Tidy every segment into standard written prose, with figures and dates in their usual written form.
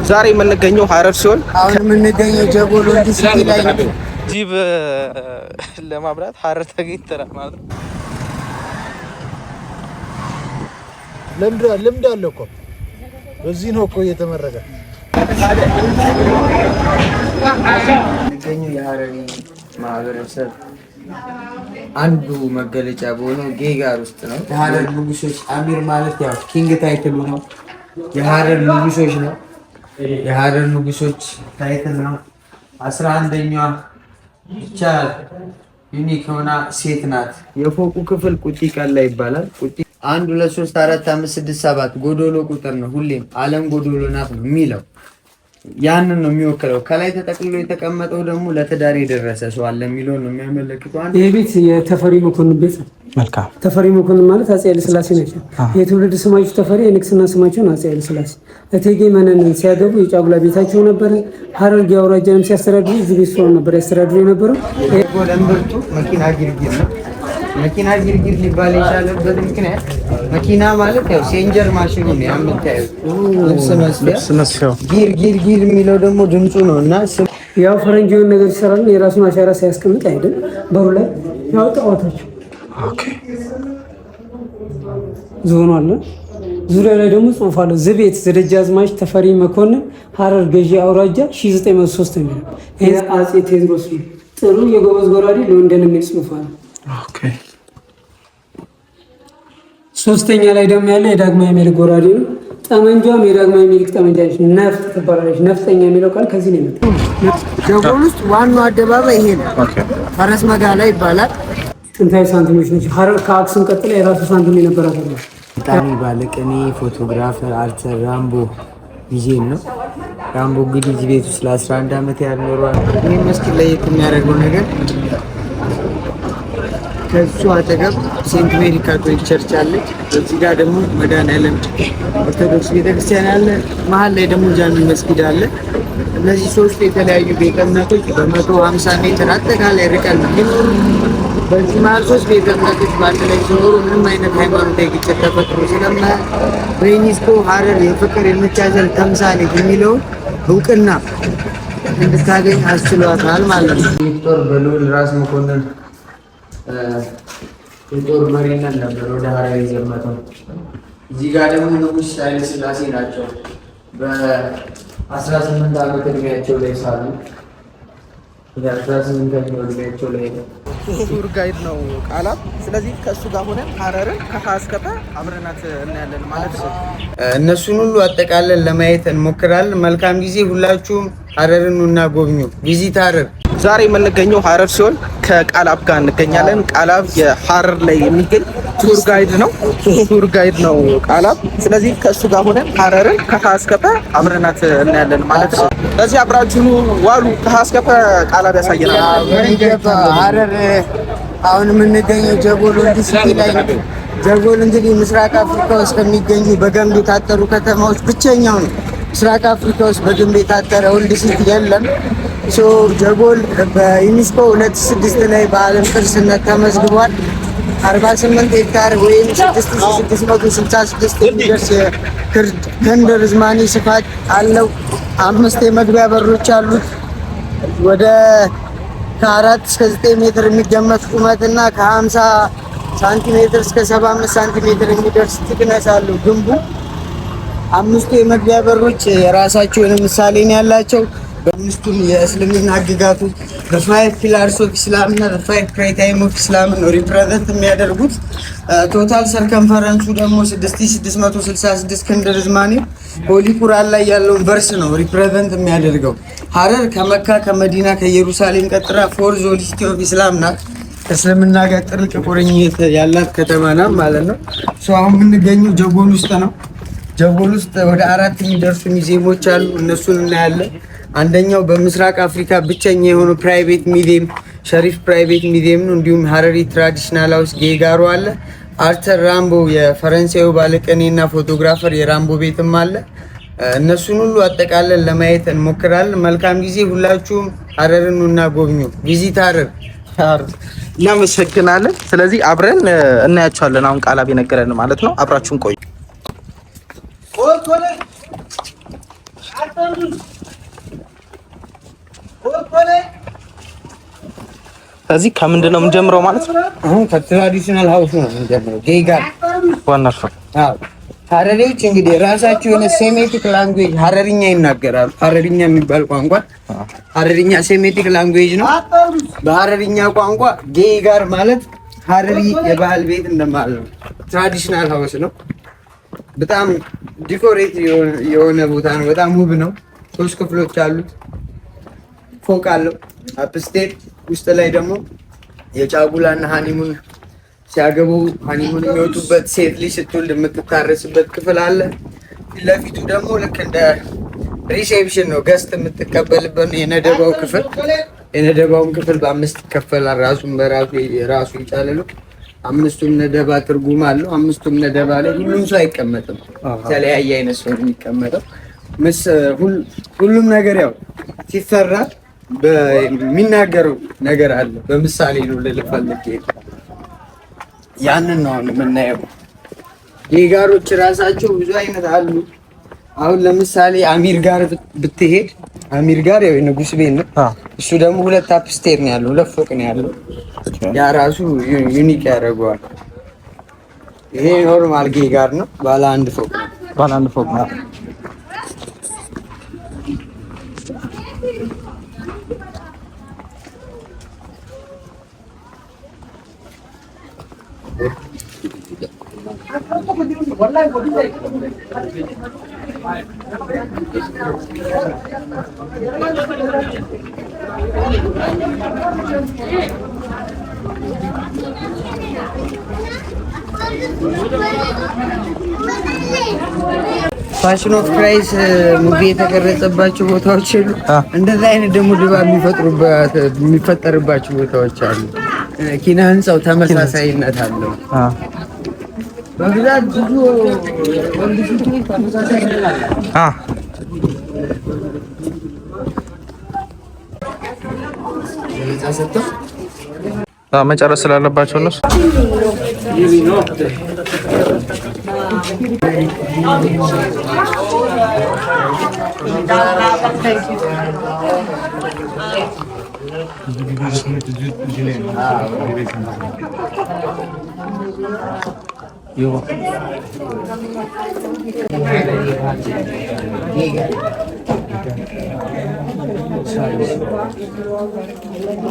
ዛሬ የምንገኘው ሀረር ሲሆን አሁን የምንገኘው ጀጎል ወንጂ ሲቲ ላይ ነው። ጂብ ለማብራት ሀረር ተገኝተናል ማለት ነው። ልምድ አለ እኮ በዚህ ነው እኮ እየተመረቀ የሚገኘው የሀረሪ ማህበረሰብ አንዱ መገለጫ በሆነው ጌጋር ውስጥ ነው። የሀረር ንጉሶች አሚር ማለት ያው ኪንግ ታይትሉ ነው። የሀረር ንጉሶች ነው። የሀረር ንጉሶች ታይትል ነው። 11ኛዋ ብቻ ዩኒክ ሆና ሴት ናት። የፎቁ ክፍል ቁጢ ቀላ ይባላል። ቁጢ 1 2 3 4 5 6 7 ጎዶሎ ቁጥር ነው። ሁሌም ዓለም ጎዶሎ ናት ነው የሚለው። ያንን ነው የሚወክለው። ከላይ ተጠቅልሎ የተቀመጠው ደግሞ ለትዳር የደረሰ ሰው አለ የሚለው ነው የሚያመለክተው። ይሄ ቤት የተፈሪ መኮንን ቤት ነው። መልካም። ተፈሪ መኮንን ማለት አፄ ኃይለ ሥላሴ ናቸው። የትውልድ ስማቸው ተፈሪ፣ የንግስና ስማቸው አፄ ኃይለ ሥላሴ። እቴጌ መነንን ሲያገቡ የጫጉላ ቤታቸው ነበር። ሀረርጌ አውራጃንም ሲያስተዳድሩ እዚህ ቤት ሰው ነበር ያስተዳድሩ የነበረው። ለምርቱ መኪና ጊርጊር ነው። መኪና ጊርጊር ሊባል የቻለበት ምክንያት መኪና ማለት ያው ሴንጀር ማሽኑ ነው የምታየው። ልብስ መስፊያው ጊር የሚለው ደግሞ ድምፁ ነው። እና ያው ፈረንጅ የሆነ ነገር ይሰራል የራሱን አሻራ ሳያስቀምጥ አይደል በሩ ላይ ያው ጣዋታቸው ዞኑ አለ። ዙሪያ ላይ ደግሞ ጽሑፍ አለ። ዝቤት ዘደጃዝማች ተፈሪ መኮንን ሀረር ገዢ አውራጃ 1903 የሚለው ይሄ አፄ ቴዎድሮስ ነው። ጥሩ የጎበዝ ጎራዴ ለወንደን የሚል ጽሑፍ አለ። ሶስተኛ ላይ ደግሞ ያለ የዳግማዊ ምኒልክ ጎራዴ ነው። ጠመንጃም የዳግማዊ ምኒልክ ጠመንጃ ነች። ነፍጥ ትባላለች። ነፍጠኛ የሚለው ቃል ከዚህ ነው የመጣው። ጀጎል ውስጥ ዋናው አደባባይ ይሄ ነው። ፈረስ መጋላ ይባላል። ጥንታዊ ሳንቲሞች ናቸው። ሀረር ከአክሱም ቀጥላ የራሱ ሳንቲም የነበራት ነው። በጣም ባለቅኔ ፎቶግራፈር አርተር ራምቦ ሙዚየም ነው። ራምቦ እንግዲህ እዚህ ቤት ውስጥ ለ11 ዓመት ያህል ኖሯል። ይህ መስጊድ ላይ የሚያደርገው ነገር ከሱ አጠገብ ሴንት ሜሪ ካቶሊክ ቸርች አለች። እዚህ ጋር ደግሞ መድኃኔዓለም ኦርቶዶክስ ቤተክርስቲያን አለ። መሀል ላይ ደግሞ ጃሚ መስጊድ አለ። እነዚህ ሶስቱ የተለያዩ ቤተ እምነቶች በ150 ሜትር አጠቃላይ ርቀን ነው የሚኖሩ። በዚህ መሀል 3 ቤተ እምነቶች በአንድ ላይ ሲኖሩ ምንም አይነት ሃይማኖታዊ ግጭት ተፈጥሮ ስለማያውቅ በዩኔስኮ ሀረር የፍቅር የመቻቻል ተምሳሌት የሚለውን እውቅና እንድታገኝ አስችሏታል ማለት ነው። ቪክቶር በልዑል ራስ መኮንን የጦር መሪነት ነበር ወደ ሀረር የዘመተው። እዚህ ጋር ደግሞ ንጉሥ ኃይለ ሥላሴ ናቸው። በ18 ዓመት እድሜያቸው ላይ ሳሉ 18 እድሜያቸው ላይ ቱር ጋይድ ነው ቃላት። ስለዚህ ከእሱ ጋር ሆነን ሀረርን ከሀ እስከ ፐ አብረናት እናያለን ማለት ነው። እነሱን ሁሉ አጠቃለን ለማየት እንሞክራለን። መልካም ጊዜ። ሁላችሁም ሀረርን ኑና ጎብኙ። ቪዚት ሀረር። ዛሬ የምንገኘው ሀረር ሲሆን ከቃላብ ጋር እንገኛለን። ቃላብ የሀረር ላይ የሚገኝ ቱር ጋይድ ነው። ቱር ጋይድ ነው ቃላብ። ስለዚህ ከእሱ ጋር ሆነን ሀረርን ከሀ እስከ ፐ አብረናት እናያለን ማለት ነው። ስለዚህ አብራችሁ ዋሉ። ከሀ እስከ ፐ ቃላብ ያሳየናል። ሀረር አሁን የምንገኘው ጀጎል ወንጂ ሲቲ ላይ ነው። ጀጎል እንግዲህ ምስራቅ አፍሪካ ውስጥ ከሚገኙ በግንብ የታጠሩ ከተማዎች ብቸኛው ነው። ምስራቅ አፍሪካ ውስጥ በግንብ የታጠረ ኦልድ ሲቲ የለም። ጀጎል በዩኔስኮ 2006 ላይ በዓለም ቅርስነት ተመዝግቧል። 48 ሄክታር ወይም 6666 የሚደርስ የክንድ ርዝማኔ ስፋት አለው። 5 የመግቢያ በሮች አሉት። ወደ ከ4 እስከ 9 ሜትር የሚገመት ቁመትና ከ50 ሳንቲሜትር እስከ 75 ሳንቲሜትር የሚደርስ thickness አለው ግንቡ። 5ቱ የመግቢያ በሮች የራሳቸውን ምሳሌ ነው ያላቸው። በአምስቱም የእስልምና ህግጋቶች በ5 ፒላርስ ኦፍ ኢስላም እና በ5 ክራይቴሪያ ኦፍ ኢስላም ነው ሪፕሬዘንት የሚያደርጉት። ቶታል ሰርከምፈረንሱ ደግሞ 6666 ክንድ ርዝማኔ ሆሊ ቁርአን ላይ ያለውን ቨርስ ነው ሪፕሬዘንት የሚያደርገው። ሀረር ከመካ ከመዲና ከኢየሩሳሌም ቀጥራ ፎርዝ ሆሊ ሲቲ ኦፍ ኢስላም ናት። ከእስልምና ጋር ጥልቅ ቁርኝት ያላት ከተማ ናት ማለት ነው። አሁን የምንገኘው ጀጎል ውስጥ ነው። ጀጎል ውስጥ ወደ 4 የሚደርሱ ሙዚየሞች አሉ። እነሱን እናያለን። አንደኛው በምስራቅ አፍሪካ ብቸኛ የሆነው ፕራይቬት ሚዲየም ሸሪፍ ፕራይቬት ሚዲየም ነው። እንዲሁም ሀረሪ ትራዲሽናል ሃውስ ጌጋሮ አለ። አርተር ራምቦ የፈረንሳዩ ባለቅኔና ፎቶግራፈር የራምቦ ቤትም አለ። እነሱን ሁሉ አጠቃለን ለማየት እንሞክራለን። መልካም ጊዜ። ሁላችሁም ሀረርን ኑና ጎብኙ። ቪዚት ሀረር። እናመሰግናለን። ስለዚህ አብረን እናያቸዋለን። አሁን ቃላብ የነገረን ማለት ነው። አብራችሁን ቆዩ። እዚህ ከምንድን ነው የምንጀምረው ማለት ነው? አሁን ከትራዲሽናል ሃውስ ነው የምንጀምረው። ጌጋር ዋናው ሀረሪዎች እንግዲህ ራሳቸው የሆነ ሴሜቲክ ላንጉዌጅ ሀረሪኛ ይናገራሉ። ሀረሪኛ የሚባል ቋንቋ ሀረሪኛ ሴሜቲክ ላንጉዌጅ ነው። በሀረሪኛ ቋንቋ ጌጋር ማለት ሀረሪ የባህል ቤት እንደማለት ነው። ትራዲሽናል ሃውስ ነው። በጣም ዲኮሬት የሆነ ቦታ ነው። በጣም ውብ ነው። 3 ክፍሎች አሉት። ፎቅ አለው። አፕስቴት ውስጥ ላይ ደግሞ የጫጉላና ሃኒሙን ሲያገቡ ሃኒሙን የሚወጡበት ሴት ልጅ ስትወልድ የምትታረስበት ክፍል አለ። ፊት ለፊቱ ደግሞ ልክ እንደ ሪሴፕሽን ነው፣ ገስት የምትቀበልበት የነደባው ክፍል። የነደባውን ክፍል በ5 ይከፈላል። ራሱን ራሱ ይቻላል። 5ቱም ነደባ ትርጉም አለው። 5ቱም ነደባ ላይ ሁሉም ሰው አይቀመጥም። የተለያየ አይነት ሰው የሚቀመጠው ሁሉም ነገር ያው ሲሰራ በሚናገረው ነገር አለ። በምሳሌ ነው ልፈልግ ያንን ነው የምናየው። ጌጋሮች ራሳቸው ብዙ አይነት አሉ። አሁን ለምሳሌ አሚር ጋር ብትሄድ አሚር ጋር ያው የንጉስ ቤት ነው። እሱ ደግሞ 2 አፕስቴር ነው ያለው፣ 2 ፎቅ ነው ያለው። ያ ራሱ ዩኒክ ያደርገዋል። ይሄ ኖርማል ጌጋር ነው፣ ባለ 1 ፎቅ ነው። ባለ 1 ፎቅ ነው። ፓሽን ኦፍ ክራይስት ሙቪ የተቀረጸባቸው ቦታዎች አሉ። እንደዛ አይነት ደግሞ ድባብ የሚፈጠርባቸው ቦታዎች አሉ። ኪነ ህንጻው ተመሳሳይነት አለው። በብዛት ብዙ ወንድሽቱ ተመሳሳይነት አለ። መጨረስ ስላለባቸው እነሱ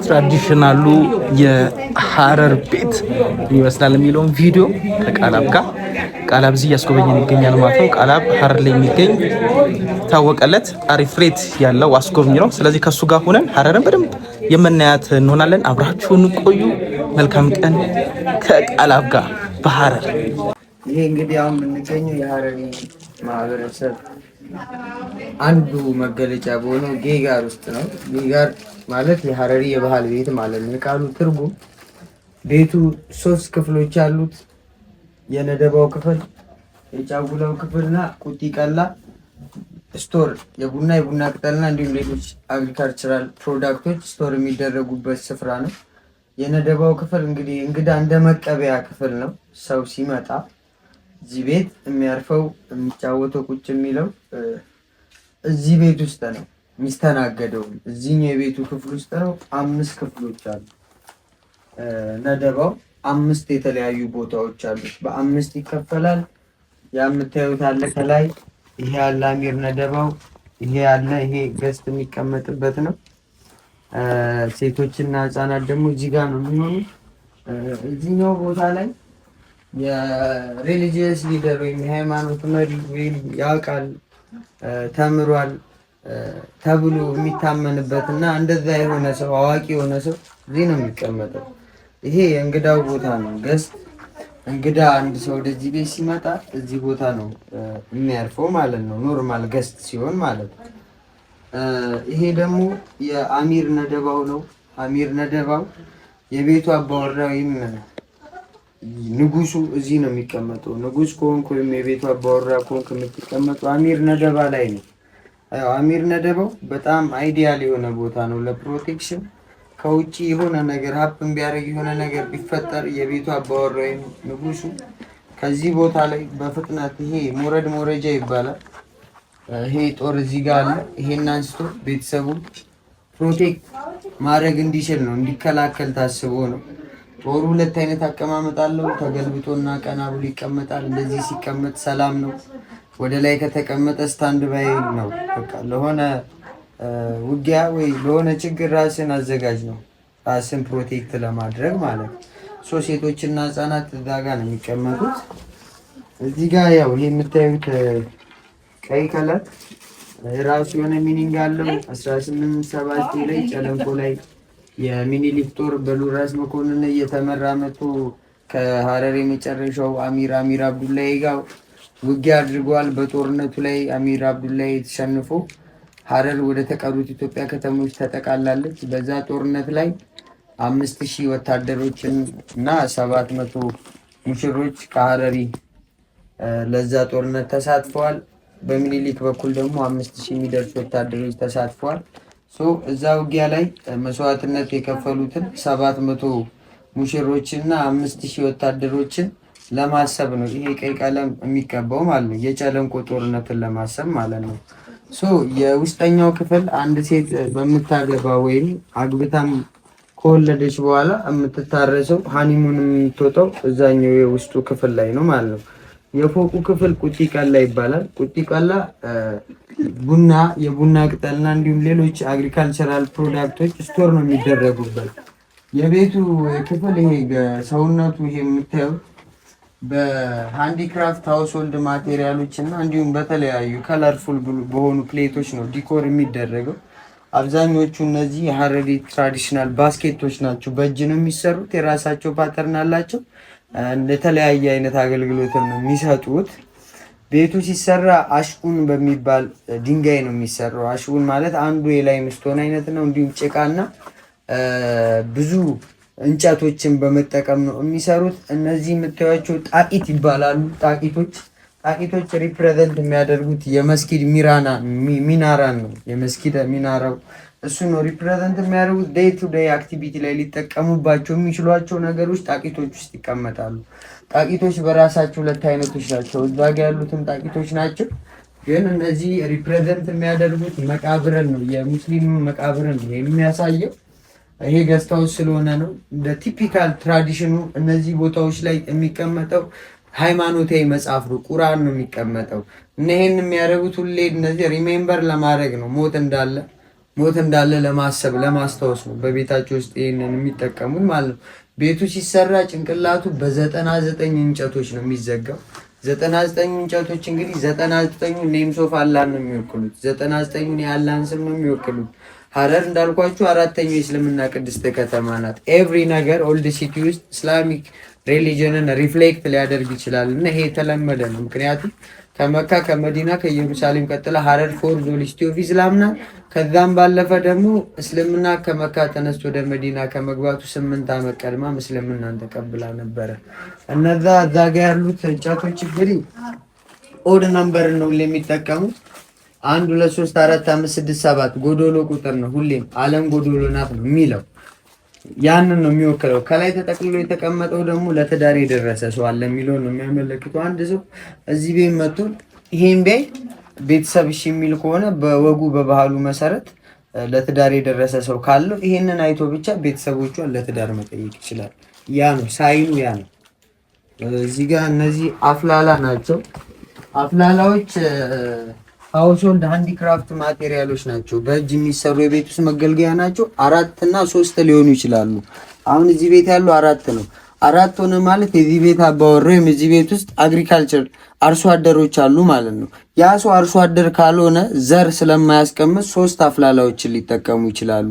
ትራዲሽናሉ የሀረር ቤት ይመስላል የሚለውን ቪዲዮ ከቃላብ ጋር ቃላብ እዚህ እያስጎበኘን ይገኛል ማለት ነው። ቃላብ ሀረር ላይ የሚገኝ ታወቀለት አሪፍ ሬት ያለው አስጎብኝ ነው። ስለዚህ ከሱ ጋር ሆነን ሀረርን በደንብ የምናያት እንሆናለን። አብራችሁን ቆዩ። መልካም ቀን ከቃላብ ጋር በሀረር። ይሄ እንግዲህ አሁን የምንገኘው የሀረሪ ማህበረሰብ አንዱ መገለጫ በሆነው ጌጋር ውስጥ ነው። ጌጋር ማለት የሀረሪ የባህል ቤት ማለት ነው። የቃሉ ትርጉም ቤቱ 3 ክፍሎች አሉት። የነደባው ክፍል፣ የጫጉላው ክፍልና ቁጢ ቀላ ስቶር፣ የቡና ቅጠልና እንዲሁም ሌሎች አግሪካልቸራል ፕሮዳክቶች ስቶር የሚደረጉበት ስፍራ ነው። የነደባው ክፍል እንግዲህ እንግዳ እንደ መቀበያ ክፍል ነው። ሰው ሲመጣ እዚህ ቤት የሚያርፈው የሚጫወተው ቁጭ የሚለው እዚህ ቤት ውስጥ ነው። የሚስተናገደው እዚህኛው የቤቱ ክፍል ውስጥ ነው። 5 ክፍሎች አሉ። ነደባው 5 የተለያዩ ቦታዎች አሉት። በ5 ይከፈላል። ያ የምታዩት አለ ከላይ ይሄ ያለ አሚር ነደባው፣ ይሄ ያለ ይሄ ገስት የሚቀመጥበት ነው። ሴቶችና ህፃናት ደግሞ እዚህ ጋር ነው የሚሆኑት። እዚህኛው ቦታ ላይ የሪሊጂየስ ሊደር ወይም የሃይማኖት መሪ ያውቃል ተምሯል ተብሎ የሚታመንበት እና እንደዛ የሆነ ሰው አዋቂ የሆነ ሰው እዚህ ነው የሚቀመጠው። ይሄ የእንግዳው ቦታ ነው። ገስት እንግዳ አንድ ሰው ወደዚህ ቤት ሲመጣ እዚህ ቦታ ነው የሚያርፈው ማለት ነው። ኖርማል ገስት ሲሆን ማለት ነው። ይሄ ደግሞ የአሚር ነደባው ነው። አሚር ነደባው የቤቱ አባወራ ወይም ንጉሱ እዚህ ነው የሚቀመጠው። ንጉስ ከሆንክ ወይም የቤቱ አባወራ ከሆንክ የምትቀመጠው አሚር ነደባ ላይ ነው። አሚር ነደባው በጣም አይዲያል የሆነ ቦታ ነው ለፕሮቴክሽን። ከውጪ የሆነ ነገር ሀፕን ቢያደርግ የሆነ ነገር ቢፈጠር የቤቱ አባወራ ወይም ንጉሱ ከዚህ ቦታ ላይ በፍጥነት ይሄ ሞረጃ ይባላል። ይሄ ጦር እዚህ ጋር አለ። ይሄን አንስቶ ቤተሰቡን ፕሮቴክት ማድረግ እንዲችል ነው፣ እንዲከላከል ታስቦ ነው። ጦሩ ሁለት አይነት አቀማመጥ አለው። ተገልብጦና ቀና ብሎ ይቀመጣል። እንደዚህ ሲቀመጥ ሰላም ነው። ወደ ላይ ከተቀመጠ ስታንድ ባይ ነው። በቃ ለሆነ ውጊያ ወይ ለሆነ ችግር ራስን አዘጋጅ ነው፣ ራስን ፕሮቴክት ለማድረግ ማለት ነው። ሴቶችና ህጻናት እዛ ጋር ነው የሚቀመጡት። እዚህ ጋር ያው ይሄ የምታዩት ቀይ ከለር የራሱ የሆነ ሚኒንግ አለው። 1879 ላይ ጨለንቆ ላይ የሚኒሊክ ጦር በሉራስ መኮንን እየተመራ መጥቶ ከሀረር የመጨረሻው አሚር አብዱላይ ጋር ውጊያ አድርገዋል። በጦርነቱ ላይ አሚር አብዱላይ ተሸንፎ ሀረር ወደ ተቀሩት ኢትዮጵያ ከተሞች ተጠቃላለች። በዛ ጦርነት ላይ 5000 ወታደሮችን እና 700 ሙሽሮች ከሀረሪ ለዛ ጦርነት ተሳትፈዋል። በሚኒሊክ በኩል ደግሞ 5000 የሚደርሱ ወታደሮች ተሳትፈዋል። እዛ ውጊያ ላይ መስዋዕትነት የከፈሉትን 700 ሙሽሮችን እና 5000 ወታደሮችን ለማሰብ ነው ይሄ ቀይ ቀለም የሚቀባው ማለት ነው። የጨለንቆ ጦርነትን ለማሰብ ማለት ነው። የውስጠኛው ክፍል አንድ ሴት በምታገባ ወይም አግብታም ከወለደች በኋላ የምትታረሰው ሃኒሙን የምትወጣው እዛኛው የውስጡ ክፍል ላይ ነው ማለት ነው። የፎቁ ክፍል ቁጢ ቀላ ይባላል። ቁጢ ቀላ ቡና፣ የቡና ቅጠልና እንዲሁም ሌሎች አግሪካልቸራል ፕሮዳክቶች ስቶር ነው የሚደረጉበት። የቤቱ ክፍል ይሄ ሰውነቱ ይሄ የምታዩት በሃንዲክራፍት ሃውስሆልድ ማቴሪያሎች እና እንዲሁም በተለያዩ ከለርፉል በሆኑ ፕሌቶች ነው ዲኮር የሚደረገው። አብዛኞቹ እነዚህ የሀረሪ ትራዲሽናል ባስኬቶች ናቸው። በእጅ ነው የሚሰሩት። የራሳቸው ፓተርን አላቸው። ለተለያየ አይነት አገልግሎት ነው የሚሰጡት። ቤቱ ሲሰራ አሽቁን በሚባል ድንጋይ ነው የሚሰራው። አሽቁን ማለት አንዱ የላይምስቶን አይነት ነው። እንዲሁም ጭቃና ብዙ እንጨቶችን በመጠቀም ነው የሚሰሩት። እነዚህ የምታዩቸው ጣቂት ይባላሉ። ጣቂቶች ሪፕሬዘንት የሚያደርጉት የመስጊድ ሚናራን ነው። የመስጊድ ሚናራው እሱ ነው ሪፕሬዘንት የሚያደርጉት። ዴይ ቱ ዴይ አክቲቪቲ ላይ ሊጠቀሙባቸው የሚችሏቸው ነገሮች ጣቂቶች ውስጥ ይቀመጣሉ። ጣቂቶች በራሳቸው ሁለት አይነቶች ናቸው። እዛ ጋ ያሉትም ጣቂቶች ናቸው። ግን እነዚህ ሪፕሬዘንት የሚያደርጉት መቃብርን ነው። የሙስሊም መቃብርን ነው የሚያሳየው። ይሄ ገስታውስ ስለሆነ ነው። እንደ ቲፒካል ትራዲሽኑ እነዚህ ቦታዎች ላይ የሚቀመጠው ሃይማኖታዊ መጽሐፍ ነው፣ ቁርአን ነው የሚቀመጠው። እና ይሄን የሚያደርጉት ሁሌ እነዚህ ሪሜምበር ለማድረግ ነው። ሞት እንዳለ ለማሰብ ለማስታወስ ነው በቤታቸው ውስጥ ይሄንን የሚጠቀሙት ማለት ነው። ቤቱ ሲሰራ ጭንቅላቱ በ99 እንጨቶች ነው የሚዘጋው። 99 እንጨቶች እንግዲህ 99 ኔምስ ኦፍ አላህ ነው የሚወክሉት። 99 የአላህን ስም ነው የሚወክሉት። ሀረር እንዳልኳችሁ አራተኛው የእስልምና ቅድስት ከተማ ናት። ኤቭሪ ነገር ኦልድ ሲቲ ውስጥ ኢስላሚክ ሪሊጅንን ሪፍሌክት ሊያደርግ ይችላል እና ይሄ የተለመደ ነው። ምክንያቱም ከመካ ከመዲና ከኢየሩሳሌም ቀጥላ ሀረር ፎርዝ ሆሊሲቲ ኦፍ ኢስላም ናት። ከዛም ባለፈ ደግሞ እስልምና ከመካ ተነስቶ ወደ መዲና ከመግባቱ 8 ዓመት ቀድማ እስልምናን ተቀብላ ነበረ። እነዛ እዛ ጋ ያሉት እንጨቶች እንግዲህ ኦድ ነምበር ነው የሚጠቀሙት። 1 2 3 4 5 6 7 ጎዶሎ ቁጥር ነው። ሁሌም ዓለም ጎዶሎ ናት ነው የሚለው። ያንን ነው የሚወክለው። ከላይ ተጠቅልሎ የተቀመጠው ደግሞ ለትዳር የደረሰ ሰው አለ የሚለው ነው የሚያመለክተው። አንድ ሰው እዚህ ቤት መጥቶ ይሄን ቢያይ ቤተሰብ እሺ የሚል ከሆነ በወጉ በባህሉ መሰረት ለትዳር የደረሰ ሰው ካለው ይሄንን አይቶ ብቻ ቤተሰቦቿን ለትዳር መጠየቅ ይችላል። ያ ነው ሳይኑ፣ ያ ነው። እዚህ ጋር እነዚህ አፍላላ ናቸው። አፍላላዎች ሃውስሆልድ ሃንዲክራፍት ማቴሪያሎች ናቸው። በእጅ የሚሰሩ የቤት ውስጥ መገልገያ ናቸው። 4 እና 3 ሊሆኑ ይችላሉ። አሁን እዚህ ቤት ያለው 4 ነው። 4 ሆነ ማለት የዚህ ቤት አባወራ ወይም እዚህ ቤት ውስጥ አግሪካልቸር አርሶ አደሮች አሉ ማለት ነው። ያ ሰው አርሶ አደር ካልሆነ ዘር ስለማያስቀምጥ 3 አፍላላዎችን ሊጠቀሙ ይችላሉ።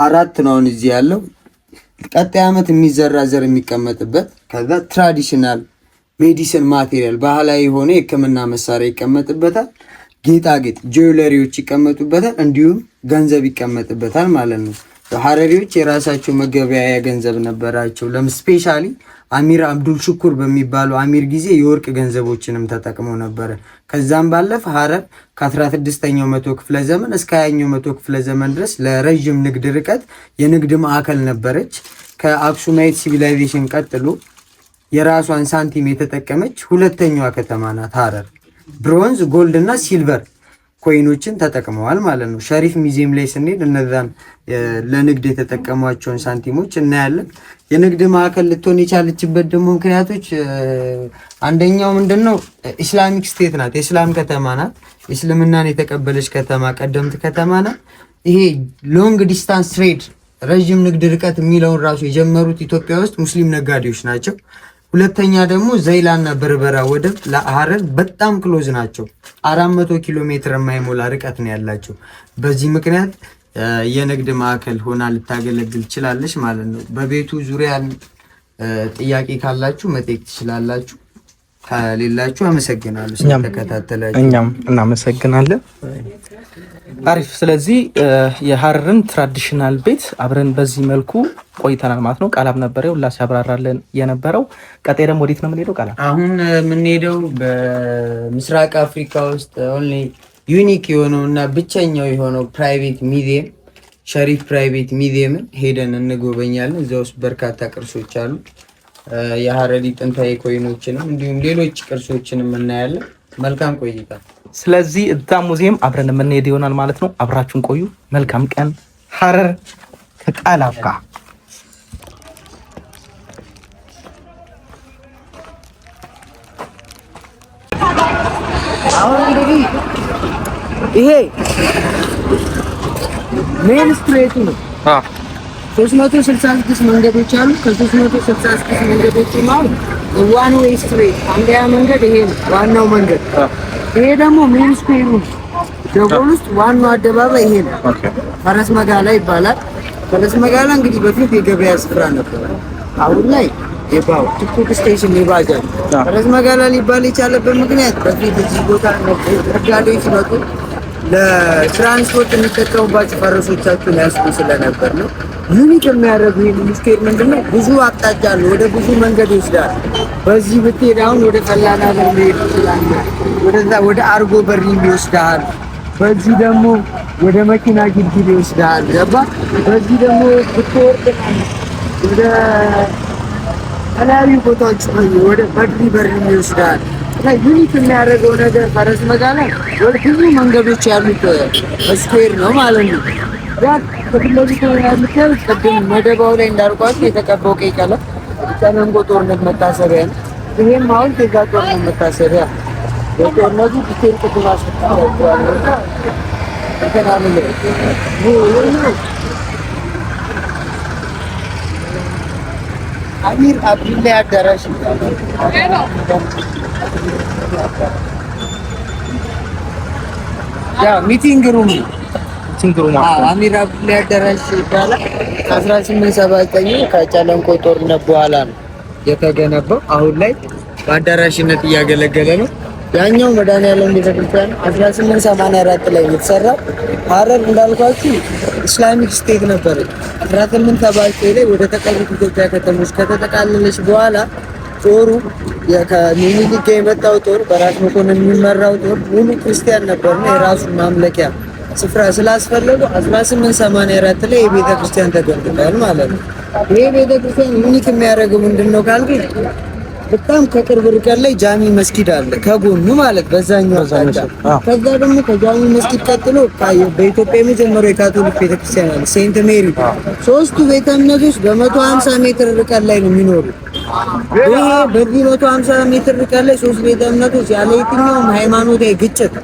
4 ነው አሁን እዚህ ያለው። ቀጣይ ዓመት የሚዘራ ዘር የሚቀመጥበት፣ ከዛ ትራዲሽናል ሜዲሲን ማቴሪያል ባህላዊ የሆነ የሕክምና መሳሪያ ይቀመጥበታል። ጌጣጌጥ ጁዌለሪዎች ይቀመጡበታል። እንዲሁም ገንዘብ ይቀመጥበታል ማለት ነው። ሀረሪዎች የራሳቸው መገበያያ ገንዘብ ነበራቸው። ስፔሻሊ አሚር አብዱል ሽኩር በሚባለው አሚር ጊዜ የወርቅ ገንዘቦችንም ተጠቅመው ነበረ። ከዛም ባለፈ ሀረር ከ16ኛው መቶ ክፍለ ዘመን እስከ 20ኛው መቶ ክፍለ ዘመን ድረስ ለረዥም ንግድ ርቀት የንግድ ማዕከል ነበረች። ከአክሱማይት ሲቪላይዜሽን ቀጥሎ የራሷን ሳንቲም የተጠቀመች ሁለተኛዋ ከተማ ናት ሀረር። ብሮንዝ፣ ጎልድ እና ሲልቨር ኮይኖችን ተጠቅመዋል ማለት ነው። ሸሪፍ ሙዚየም ላይ ስንሄድ እነዛን ለንግድ የተጠቀሟቸውን ሳንቲሞች እናያለን። የንግድ ማዕከል ልትሆን የቻለችበት ደግሞ ምክንያቶች አንደኛው ምንድነው ኢስላሚክ ስቴት ናት፣ የእስላም ከተማ ናት፣ እስልምናን የተቀበለች ከተማ፣ ቀደምት ከተማ ናት። ይሄ ሎንግ ዲስታንስ ትሬድ ረዥም ንግድ ርቀት የሚለውን ራሱ የጀመሩት ኢትዮጵያ ውስጥ ሙስሊም ነጋዴዎች ናቸው። ሁለተኛ ደግሞ ዘይላና በርበራ ወደብ ለሐረር በጣም ክሎዝ ናቸው። 400 ኪሎ ሜትር የማይሞላ ርቀት ነው ያላቸው። በዚህ ምክንያት የንግድ ማዕከል ሆና ልታገለግል ትችላለች ማለት ነው። በቤቱ ዙሪያ ጥያቄ ካላችሁ መጠየቅ ትችላላችሁ። ከሌላችሁ አመሰግናለሁ ስለተከታተላችሁ። እኛም እናመሰግናለን። አሪፍ። ስለዚህ የሐረርን ትራዲሽናል ቤት አብረን በዚህ መልኩ ቆይተናል ማለት ነው። ቃላብ ነበረ ሁላ ሲያብራራለን የነበረው። ቀጣይ ደግሞ ወዴት ነው የምንሄደው? ቃላብ አሁን የምንሄደው በምስራቅ አፍሪካ ውስጥ ኦንሊ ዩኒክ የሆነው እና ብቸኛው የሆነው ፕራይቬት ሚዲየም ሸሪፍ ፕራይቬት ሚዲየምን ሄደን እንጎበኛለን። እዛ ውስጥ በርካታ ቅርሶች አሉ። የሐረሪ ጥንታዊ ኮይኖችንም እንዲሁም ሌሎች ቅርሶችንም እናያለን። መልካም ቆይታ። ስለዚህ እዛ ሙዚየም አብረን የምንሄድ ይሆናል ማለት ነው። አብራችሁን ቆዩ። መልካም ቀን። ሐረር ከቃላብ ጋር አሁን እንግዲህ ይሄ ሜን ስትሬቱ ነው። 366 መንገዶች አሉ። ከ366 መንገዶች ማለት ዋን ዌይ ስትሬት አንደኛ መንገድ ይሄ ነው፣ ዋናው መንገድ። ይሄ ደግሞ ሜን ስኩዌሩ ጀጎል ውስጥ ዋናው አደባባይ ይሄ ነው። ፈረስ መጋላ ይባላል። ፈረስ መጋላ እንግዲህ በፊት የገበያ ስፍራ ነበር። አሁን ላይ የባው ቲክቶክ ስቴሽን የባጃጅ ፈረስ መጋላ ሊባል የቻለበት ምክንያት በፊት እዚህ ቦታ ነጋዴዎች ሲመጡ ለትራንስፖርት የሚጠቀሙባቸው ፈረሶቻቸውን ያስቡ ስለነበር ነው። ዩኒክ የሚያደርጉ ይህን ስኬት ምንድነው? ብዙ አቅጣጫ አለው፣ ወደ ብዙ መንገድ ይወስዳል። በዚህ ብትሄድ አሁን ወደ ፈላና በር መሄድ ትችላለህ። ወደዛ ወደ አርጎ በር ይወስዳል። በዚህ ደግሞ ወደ መኪና ግልግል ይወስዳል። ገባ? በዚህ ደግሞ ብትወርድ ወደ ተለያዩ ቦታዎች ወደ በድሪ በር ይወስዳል። እና ዩኒክ የሚያደርገው ነገር ፈረስ መጋላ ወደ ብዙ መንገዶች ያሉት ስኩዌር ነው ማለት ነው። ያ ከፍለዚህ ያሉት ቅድም መደባው ላይ እንዳልኳችሁ የተቀባው ቀይ ቀለም የጨለንቆ ጦርነት መታሰቢያ ነው። ይሄም አሁን የዛ ጦርነት መታሰቢያ የጦርነቱ ዲቴል ቅድም አስፈጣቸዋለሁ። አሚር አብዱላይ አዳራሽ ያ ሚቲንግ ሩም አሚር አብዱላይ አዳራሽ ይባላል። ከ1879 ከጨለንቆ ጦርነት በኋላ ነው የተገነባው። አሁን ላይ በአዳራሽነት እያገለገለ ነው። ያኛው መድኃኒዓለም ቤተክርስቲያን 1884 ላይ የተሰራ። ሐረር እንዳልኳችሁ ኢስላሚክ ስቴት ነበረች። 1879 ላይ ወደ ተቀሩት ኢትዮጵያ ከተሞች ከተጠቃለለች በኋላ ጦሩ ከሚኒሊክ ጋር የመጣው ጦር በራስ መኮንን የሚመራው ጦር ሙሉ ክርስቲያን ነበርና የራሱ ማምለኪያ ስፍራ ስላስፈለገው 1884 ላይ የቤተ ክርስቲያን ተገንብቷል ማለት ነው። ይሄ ቤተ ክርስቲያን ዩኒክ የሚያደርገው ምንድነው ካልኩኝ በጣም ከቅርብ ርቀት ላይ ጃሚ መስጊድ አለ ከጎኑ ማለት በዛኛው አቅጣጫ። ከዛ ደግሞ ከጃሚ መስጊድ ቀጥሎ በኢትዮጵያ የመጀመሪያው የካቶሊክ ቤተክርስቲያን አለ ሴንት ሜሪ። ሶስቱ ቤተ እምነቶች በ150 ሜትር ርቀት ላይ ነው የሚኖሩት። ይሄ በዚህ 150 ሜትር ርቀት ላይ ሶስት ቤተ እምነቶች ያለ የትኛውም ሃይማኖታዊ ግጭት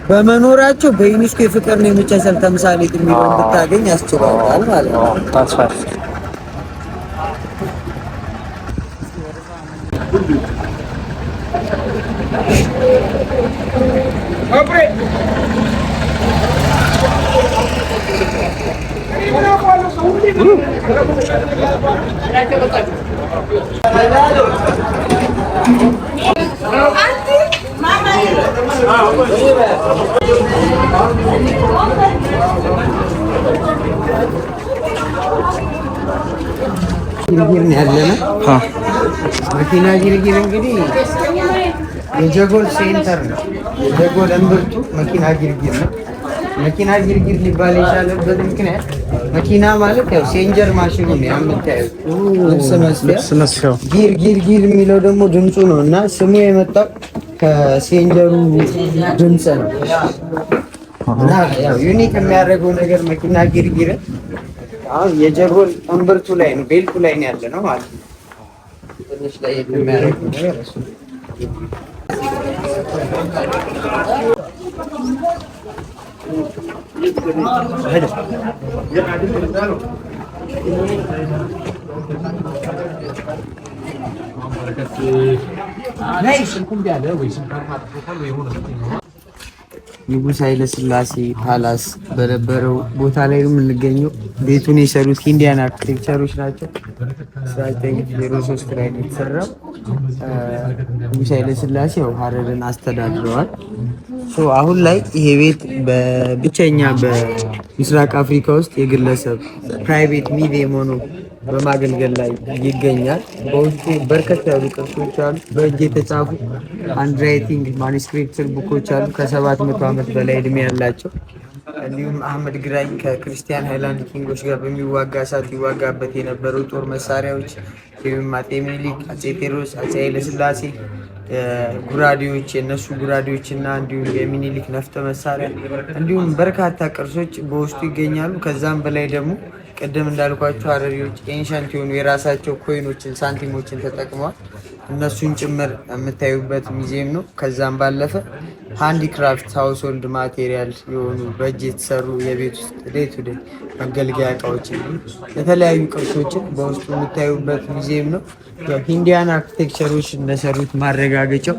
በመኖራቸው በዩኔስኮ የፍቅርና የመቻቻል ተምሳሌት የሚሆን እንድታገኝ ያስችላል ማለት ነው። ግርግር ያለና መኪና ግርግር እንግዲህ የጀጎል ሴንተር ነው። የጀጎል እምብርቱ መኪና ግርግር ነው። መኪና ግርግር ሊባል የቻለበት ምክንያት መኪና ማለት ያው ሴንጀር ማሽኑ ነው የምታዩት፣ ልብስ መስፊያ ጊር ጊር ጊር የሚለው ደግሞ ድምፁ ነው እና ስሙ የመጣው ከሴንጀሩ ድምፅ ነው እና ያው ዩኒክ የሚያደርገው ነገር መኪና ጊርጊር አሁን የጀርባው እምብርቱ ላይ ነው ቤልቱ ላይ ነው ያለ ነው ማለት ነው። ትንሽ ላይ የሚያደርገው ነገር እሱ ንጉሥ ኃይለ ሥላሴ ፓላስ በነበረው ቦታ ላይ ነው የምንገኘው። ቤቱን የሰሩት ኢንዲያን አርክቴክቸሮች ናቸው። 1903 ላይ ነው የተሰራው። ንጉሥ ኃይለ ሥላሴ ያው ሀረርን አስተዳድረዋል። አሁን ላይ ይሄ ቤት በብቸኛ በምስራቅ አፍሪካ ውስጥ የግለሰብ ፕራይቬት ሚዲየም ሆኖ በማገልገል ላይ ይገኛል። በውስጡ በርከት ያሉ ቅርሶች አሉ። በእጅ የተጻፉ ሃንድራይቲንግ ማኒስክሪፕቸር ቡኮች አሉ ከ700 ዓመት በላይ እድሜ ያላቸው። እንዲሁም አህመድ ግራኝ ከክርስቲያን ሃይላንድ ኪንጎች ጋር በሚዋጋ ሰዓት ይዋጋበት የነበረው ጦር መሳሪያዎች፣ እንዲሁም አፄ ምኒልክ፣ አፄ ቴዎድሮስ፣ አፄ ኃይለሥላሴ ጉራዴዎች የነሱ ጉራዴዎች እና እንዲሁም የሚኒሊክ ነፍጠ መሳሪያ እንዲሁም በርካታ ቅርሶች በውስጡ ይገኛሉ። ከዛም በላይ ደግሞ ቅድም እንዳልኳቸው ሀረሪዎች ኤንሸንት የሆኑ የራሳቸው ኮይኖችን ሳንቲሞችን ተጠቅመዋል። እነሱን ጭምር የምታዩበት ሙዚየም ነው። ከዛም ባለፈ ሃንዲክራፍት ሃውስሆልድ ማቴሪያል የሆኑ በእጅ የተሰሩ የቤት ውስጥ ዴይ ቱ ዴይ መገልገያ እቃዎችን የተለያዩ ቅርሶችን በውስጡ የምታዩበት ሙዚየም ነው። ኢንዲያን አርክቴክቸሮች እንደሰሩት ማረጋገጫው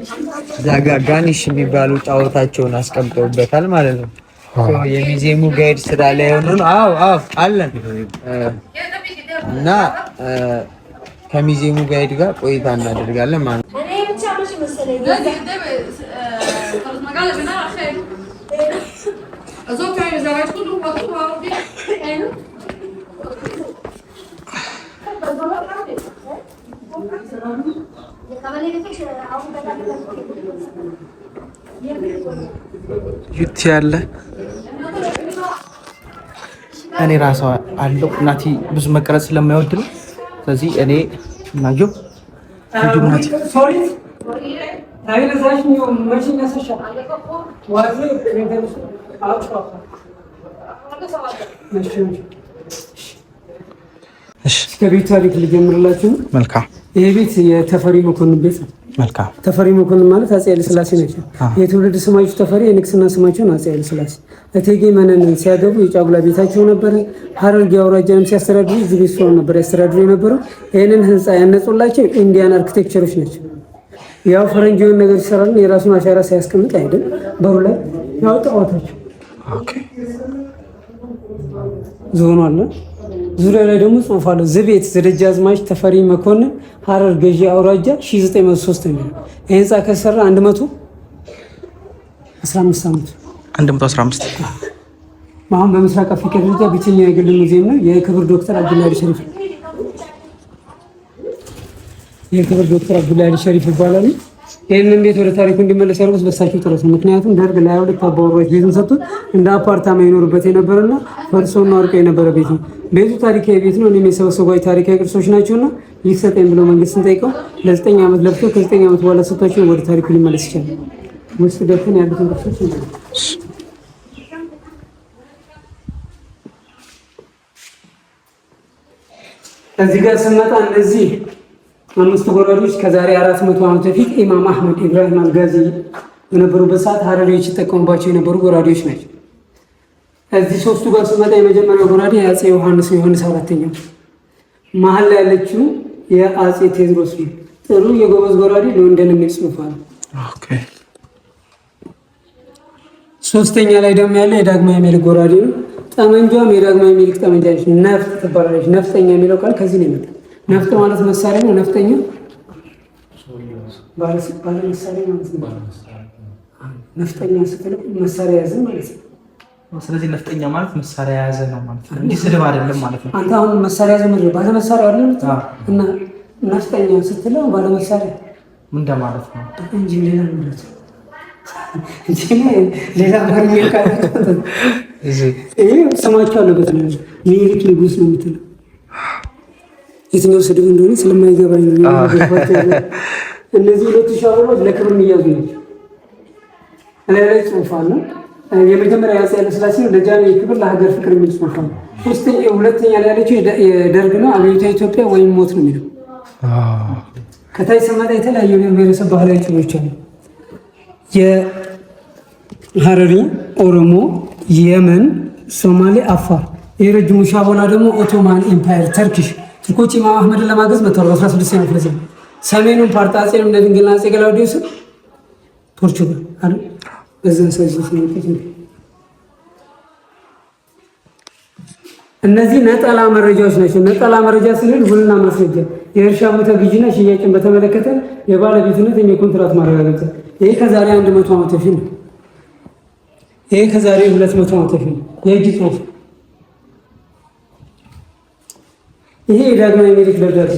ዛጋ ጋኒሽ የሚባሉ ጣዖታቸውን አስቀምጠውበታል ማለት ነው። የሚዚየሙ ጋይድ ስራ ላይ ሆኖ አለን እና ከሚዚየሙ ጋይድ ጋር ቆይታ እናደርጋለን ማለት ነው። ዩቲ ያለ እኔ ራሷ አለው እናቴ ብዙ መቀረጽ ስለማይወድ ነው። ስለዚህ እኔ እናጆ ልጁ ናት ከቤት ታሪክ ልጀምርላችሁ። መልካም። ይሄ ቤት የተፈሪ መኮንን ቤት ነው። መልካም። ተፈሪ መኮንን ማለት አፄ ኃይለ ሥላሴ ናቸው። የትውልድ ስማቸው ተፈሪ፣ የንግስና ስማቸውን አፄ ኃይለ ሥላሴ። እቴጌ መነንን ሲያገቡ የጫጉላ ቤታቸው ነበረ። ሀረርጌ አውራጃንም ሲያስተዳድሩ እዚህ ቤት ሰው ነበር ያስተዳድሩ የነበረው። ይህንን ህንፃ ያነጹላቸው ኢንዲያን አርክቴክቸሮች ናቸው። ያው ፈረንጅ የሆነ ነገር ይሰራል፣ የራሱን አሻራ ሳያስቀምጥ አይደል። በሩ ላይ ያው ጣዖታቸው ዞኑ አለ። ዙሪያ ላይ ደግሞ ጽሑፍ አለ። ዝቤት ዘደጃዝማች ተፈሪ መኮንን ሀረር ገዢ አውራጃ 1903 ነው። ይህ ህንፃ ከሰራ 115 ዓመት 115 አሁን በምስራቅ አፍሪካ ደረጃ ብቸኛ የግል ሙዚየም ነው። የክብር ዶክተር አብዱላሂ ሸሪፍ ሸሪፍ ይባላሉ። ይህንን ቤት ወደ ታሪኩ እንዲመለስ ያደርጉት በሳቸው ጥረት ነው። ምክንያቱም ደርግ ለ22 አባወራዎች ቤቱን ሰጥቶት እንደ አፓርታማ ይኖርበት የነበረና ፈርሶና ወርቆ የነበረ ቤት ነው። ቤቱ ታሪካዊ ቤት ነው። እኔም የሰበሰቧቸው ታሪካዊ ቅርሶች ናቸውና ይሰጠኝ ብለው መንግስትን ጠይቀው ለ9 ዓመት ለፍቶ ከ9 ዓመት በኋላ ሰጥቷቸው ወደ ታሪኩ ሊመለስ ይችላል። ውስጥ ገብተን ያሉትን ቅርሶች ነው። እዚህ ጋር ስንመጣ እነዚህ 5 ጎራዴዎች ከዛሬ 400 ዓመት በፊት ኢማም አህመድ ኢብራሂም አልጋዚ በነበሩበት ሰዓት ሀረሪዎች ይጠቀሙባቸው የነበሩ ጎራዴዎች ናቸው። እዚህ 3ቱ ጋር ስንመጣ የመጀመሪያው ጎራዴ የአፄ ዮሐንስ 4ኛው፣ መሀል ላይ ያለችው የአፄ ቴዎድሮስ ነው። ጥሩ የጎበዝ ጎራዴ ለወንደን የሚል ጽሑፍ አለ። ሶስተኛ ላይ ደግሞ ያለ የዳግማዊ ምኒልክ ጎራዴ ነው። ጠመንጃም የዳግማዊ ምኒልክ ጠመንጃ ነች። ነፍጥ ትባላለች። ነፍጠኛ የሚለው ቃል ከዚህ ነው የመጣው። ነፍጥ ማለት መሳሪያ ነው። ነፍጠኛ ባለ መሳሪያ ማለት ነው። ነፍጠኛ ስትለው መሳሪያ ያዘ ማለት ነው። ስለዚህ ነፍጠኛ ማለት መሳሪያ ያዘ ነው ማለት ነው እንጂ ስድብ አይደለም ማለት ነው። አንተ አሁን መሳሪያ ያዘ ማለት ባለ መሳሪያ አይደለም እና ነፍጠኛ ስትለው ባለ መሳሪያ ምን እንደማለት ነው እንጂ ሌላ ማለት ነው። ሌላ አማርኛ ቃል ይሄ ስማቸው አለበት ነው። ምኒልክ ንጉስ ነው የምትለው የትኛው ስድብ እንደሆነ ስለማይገባኝ ነው። እነዚህ 2 ሻወሮች ለክብር የሚያዙ ናቸው። ላይ ጽሑፍ አለ። የመጀመሪያ አፄ ኃይለ ሥላሴ ለጃንሆይ ክብር ለሀገር ፍቅር የሚል ጽሑፍ አለ። ሁለተኛ ላይ ያለችው የደርግ ነው፣ አብዮታዊ ኢትዮጵያ ወይም ሞት ነው የሚለው። ከታይ ሰማታ የተለያዩ ብሔረሰብ ባህላዊ ጭኖች አሉ። የሀረሪ፣ ኦሮሞ፣ የመን፣ ሶማሌ፣ አፋር። የረጅሙ ሻቦላ ደግሞ ኦቶማን ኤምፓየር ተርኪሽ። ቱርኮች ኢማም አህመድን ለማገዝ መጥተዋል በ16ኛው ክፍለ ዘመን። ሰሜኑን ፓርት አፄ ልብነ ድንግልና አፄ ገላውዴዎስ ፖርቹጋል አይደል? በዛን ሰው እነዚህ ነጠላ መረጃዎች ናቸው። ነጠላ መረጃ ስንል ውልና ማስረጃ፣ የእርሻ ቦታ ግዢና ሽያጭን በተመለከተ የባለቤትነት የኮንትራት ማረጋገጫ። ይሄ ከዛሬ 100 ዓመት በፊት ነው። ይሄ ከዛሬ 200 ዓመት በፊት ነው። የእጅ ጽሑፍ። ይሄ የዳግማዊ ምኒልክ ደብዳቤ